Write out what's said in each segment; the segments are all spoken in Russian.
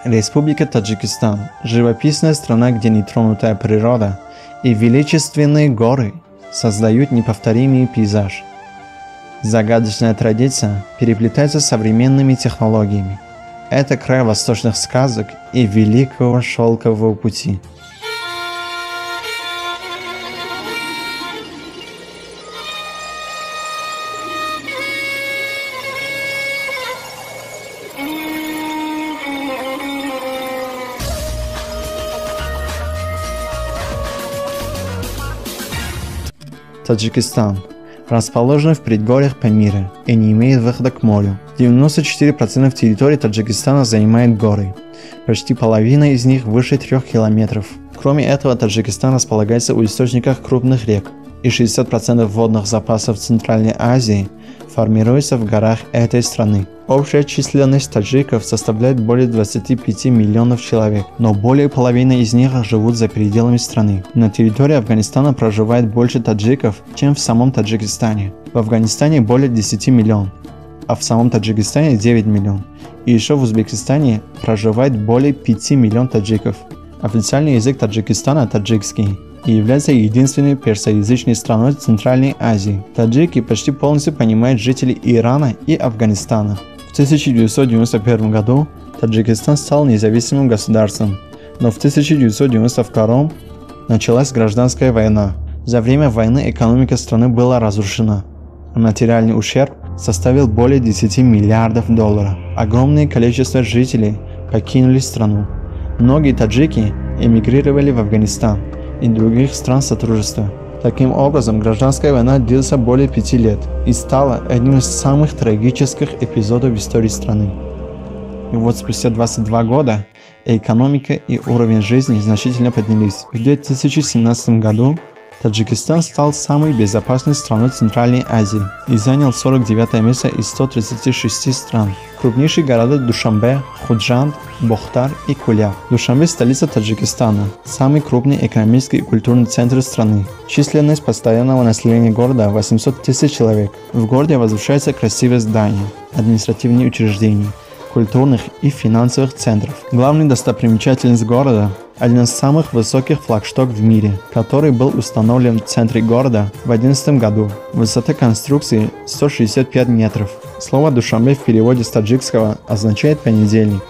Республика Таджикистан – живописная страна, где нетронутая природа и величественные горы создают неповторимый пейзаж. Загадочная традиция переплетается с современными технологиями. Это край восточных сказок и великого шелкового пути. Таджикистан расположен в предгорьях Памира и не имеет выхода к морю. 94% территории Таджикистана занимает горы. Почти половина из них выше 3 километров. Кроме этого, Таджикистан располагается у источников крупных рек, и 60% водных запасов Центральной Азии формируется в горах этой страны. Общая численность таджиков составляет более 25 миллионов человек, но более половины из них живут за пределами страны. На территории Афганистана проживает больше таджиков, чем в самом Таджикистане. В Афганистане более 10 миллионов, а в самом Таджикистане 9 миллионов. И еще в Узбекистане проживает более 5 миллионов таджиков. Официальный язык Таджикистана – таджикский и является единственной персоязычной страной Центральной Азии. Таджики почти полностью понимают жителей Ирана и Афганистана. В 1991 году Таджикистан стал независимым государством, но в 1992 началась гражданская война. За время войны экономика страны была разрушена. Материальный ущерб составил более 10 миллиардов долларов. Огромное количество жителей покинули страну. Многие таджики эмигрировали в Афганистан и других стран Содружества. Таким образом, гражданская война длилась более 5 лет и стала одним из самых трагических эпизодов в истории страны. И вот спустя 22 года экономика и уровень жизни значительно поднялись. В 2017 году Таджикистан стал самой безопасной страной Центральной Азии и занял 49 место из 136 стран. Крупнейшие города Душанбе, Худжанд, Бохтар и Куля. Душанбе – столица Таджикистана, самый крупный экономический и культурный центр страны. Численность постоянного населения города 800 тысяч человек. В городе возвышаются красивые здания, административные учреждения, культурных и финансовых центров. Главной достопримечательностью города – один из самых высоких флагштоков в мире, который был установлен в центре города в 2011 году. Высота конструкции 165 метров. Слово «Душанбе» в переводе с таджикского означает «понедельник».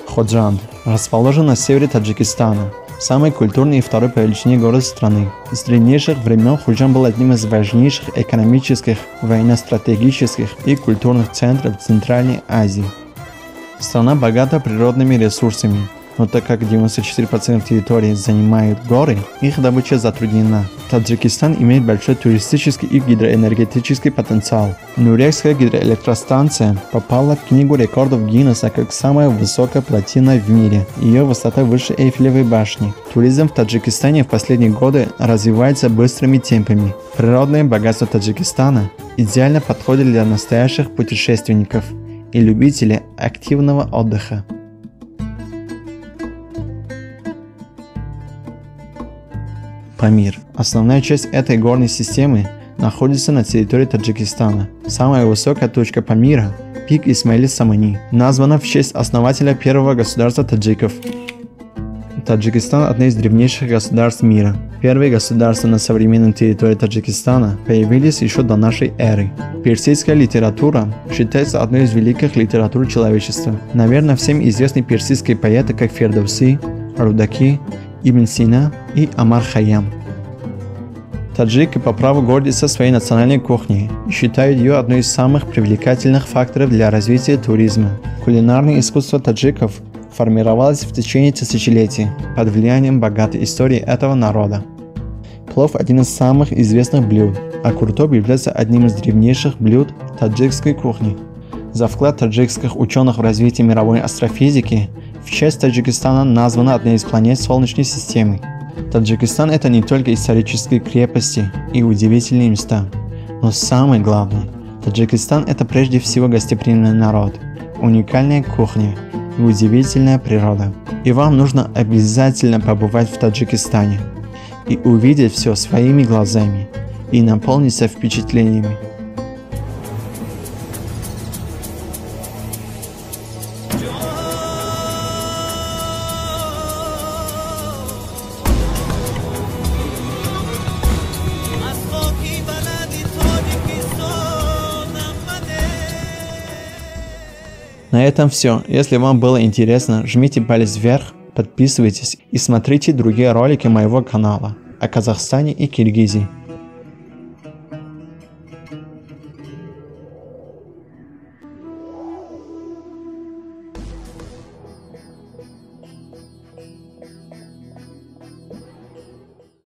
Ходжанд расположен на севере Таджикистана, самый культурный и второй по величине город страны. С древнейших времен Ходжанд был одним из важнейших экономических, военно-стратегических и культурных центров Центральной Азии. Страна богата природными ресурсами, но так как 94% территории занимают горы, их добыча затруднена. Таджикистан имеет большой туристический и гидроэнергетический потенциал. Нурекская гидроэлектростанция попала в Книгу рекордов Гиннесса как самая высокая плотина в мире. Ее высота выше Эйфелевой башни. Туризм в Таджикистане в последние годы развивается быстрыми темпами. Природное богатство Таджикистана идеально подходит для настоящих путешественников и любителей активного отдыха. Памир. Основная часть этой горной системы находится на территории Таджикистана. Самая высокая точка Памира – пик Исмаили Самани, названа в честь основателя первого государства таджиков. Таджикистан – одно из древнейших государств мира. Первые государства на современной территории Таджикистана появились еще до нашей эры. Персидская литература считается одной из великих литератур человечества. Наверное, всем известны персидские поэты, как Фердовси, Рудаки, Ибн Сина и Амар Хайям. Таджики по праву гордятся своей национальной кухней и считают ее одной из самых привлекательных факторов для развития туризма. Кулинарное искусство таджиков формировалось в течение тысячелетий под влиянием богатой истории этого народа. Плов – один из самых известных блюд, а куртоп является одним из древнейших блюд таджикской кухни. За вклад таджикских ученых в развитие мировой астрофизики в честь Таджикистана названа одна из планет Солнечной системы. Таджикистан – это не только исторические крепости и удивительные места, но самое главное – Таджикистан – это прежде всего гостеприимный народ, уникальная кухня и удивительная природа. И вам нужно обязательно побывать в Таджикистане и увидеть все своими глазами и наполниться впечатлениями. На этом все. Если вам было интересно, жмите палец вверх, подписывайтесь и смотрите другие ролики моего канала о Казахстане и Киргизии.